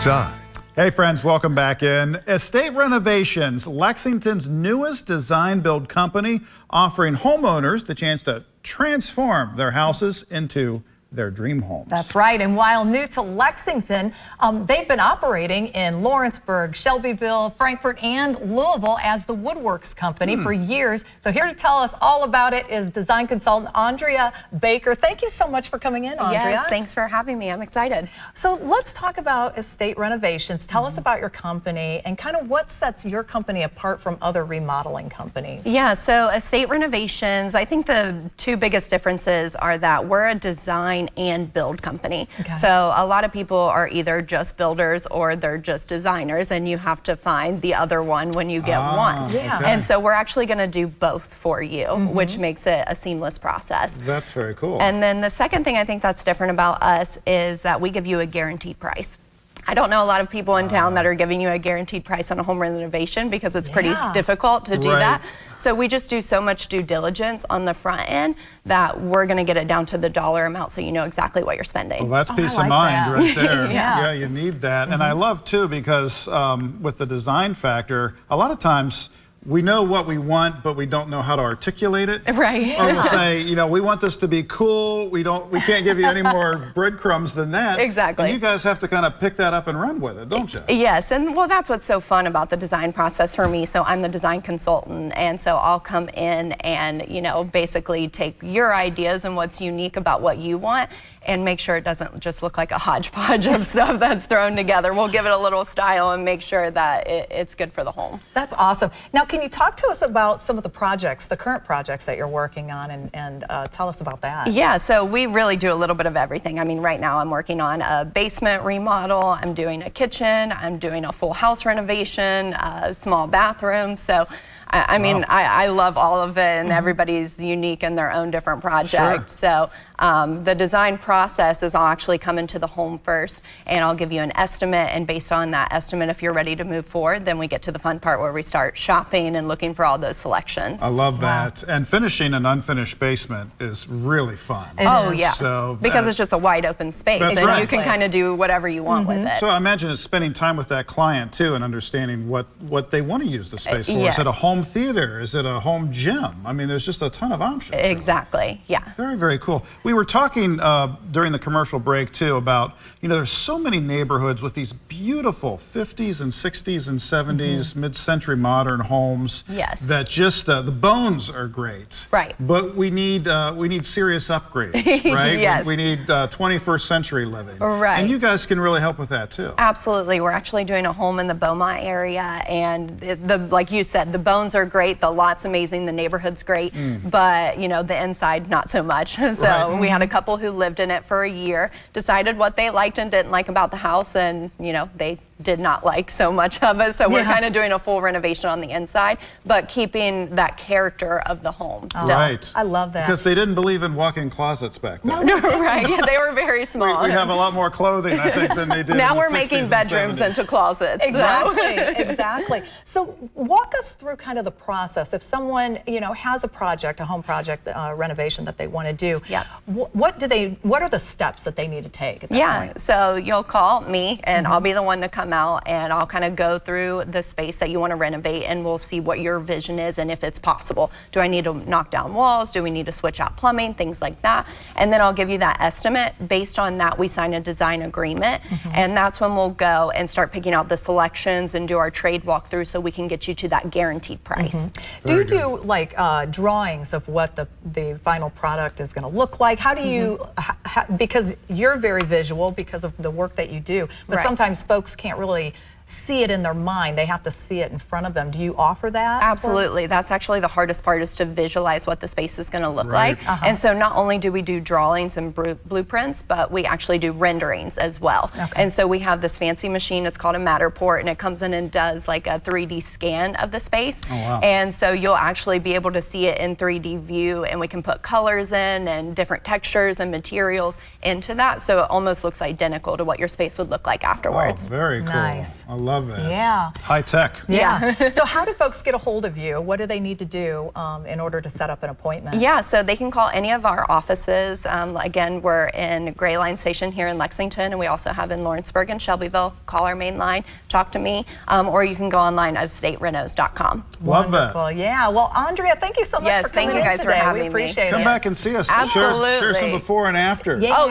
Side. Hey friends, welcome back in. Estate Renovations, Lexington's newest design build company, offering homeowners the chance to transform their houses into their dream homes. That's right. And while new to Lexington, they've been operating in Lawrenceburg, Shelbyville, Frankfort, and Louisville as the Woodworks Company for years. So here to tell us all about it is design consultant Awndria Baker. Thank you so much for coming in, Awndria. Yes, thanks for having me. I'm excited. So let's talk about Estate Renovations. Tell us about your company and kind of what sets your company apart from other remodeling companies. Yeah, so Estate Renovations, I think the two biggest differences are that we're a design and build company. Okay. So a lot of people are either just builders or they're just designers, and you have to find the other one when you get one. Yeah. Okay. And so we're actually going to do both for you, which makes it a seamless process. That's very cool. And then the second thing I think that's different about us is that we give you a guaranteed price. I don't know a lot of people in town that are giving you a guaranteed price on a home renovation because it's pretty difficult to do that. So we just do so much due diligence on the front end that we're going to get it down to the dollar amount so you know exactly what you're spending. Well, that's peace I of like mind that. right there. Yeah. You need that. And I love too, because with the design factor, a lot of times we know what we want, but we don't know how to articulate it. Right. Or we'll say, you know, we want this to be cool. We can't give you any more breadcrumbs than that. Exactly. And you guys have to kind of pick that up and run with it, don't you? Yes, and well, that's what's so fun about the design process for me. So I'm the design consultant, and so I'll come in and, you know, basically take your ideas and what's unique about what you want and make sure it doesn't just look like a hodgepodge of stuff that's thrown together. We'll give it a little style and make sure that it's good for the home. That's awesome. Now, can you talk to us about some of the projects, the current projects that you're working on, and tell us about that? Yeah, so we really do a little bit of everything. I mean, right now I'm working on a basement remodel, I'm doing a kitchen, I'm doing a full house renovation, a small bathroom. So I mean, I love all of it, and everybody's unique in their own different project. So the design process is I'll actually come into the home first, and I'll give you an estimate, and based on that estimate, if you're ready to move forward, then we get to the fun part where we start shopping and looking for all those selections. I love that. And finishing an unfinished basement is really fun. Oh, yeah. So because it's just a wide open space, That's and right. you can kind of do whatever you want with it. So I imagine it's spending time with that client too and understanding what they want to use the space for. Yes. Is it a home theater? Is it a home gym? I mean, there's just a ton of options. really. Exactly, yeah. Very, very cool. We were talking during the commercial break too about, you know, there's so many neighborhoods with these beautiful 50s and 60s and 70s mid-century modern homes. Yes. That just the bones are great. Right. But we need serious upgrades, right? Yes. We need 21st century living. Right. And you guys can really help with that too. Absolutely. We're actually doing a home in the Beaumont area, and like you said, the bones are great, the lot's amazing, the neighborhood's great, but you know, the inside not so much. So we had a couple who lived in it for a year, decided what they liked and didn't like about the house, and you know, they did not like so much of it. So we're kind of doing a full renovation on the inside, but keeping that character of the home still. Right. I love that. Because they didn't believe in walk-in closets back then. Right, yeah, they were very small. We have a lot more clothing, I think, than they did Now in the we're 60s making and bedrooms 70s. into closets. Exactly, exactly. So walk us through kind of the process. If someone, you know, has a project, a home project renovation that they want to do, Yep. what are the steps that they need to take at that point? So you'll call me, and I'll be the one to come out, and I'll kind of go through the space that you want to renovate, and we'll see what your vision is and if it's possible. Do I need to knock down walls? Do we need to switch out plumbing? Things like that. And then I'll give you that estimate. Based on that, we sign a design agreement, and that's when we'll go and start picking out the selections and do our trade walkthrough so we can get you to that guaranteed price. Do you do like drawings of what the final product is going to look like? How do you, because you're very visual because of the work that you do, but sometimes folks can't really see it in their mind. They have to see it in front of them. Do you offer that? Absolutely. That's actually the hardest part, is to visualize what the space is going to look like. And so not only do we do drawings and blueprints, but we actually do renderings as well. And so we have this fancy machine, it's called a Matterport, and it comes in and does like a 3D scan of the space. And so you'll actually be able to see it in 3D view, and we can put colors in and different textures and materials into that, so it almost looks identical to what your space would look like afterwards. Oh, very cool. Nice. I love that. Yeah. High tech. Yeah. So how do folks get a hold of you? What do they need to do in order to set up an appointment? Yeah, so they can call any of our offices. Again, we're in Gray Line Station here in Lexington, and we also have in Lawrenceburg and Shelbyville. Call our main line, talk to me, or you can go online at estaterenos.com. Love that. Wonderful. Yeah. Well, Awndria, thank you so much Yes, for coming thank you in guys for today. having We me. appreciate it. Come back and see us. Share some Absolutely. before and after. Yeah. Oh,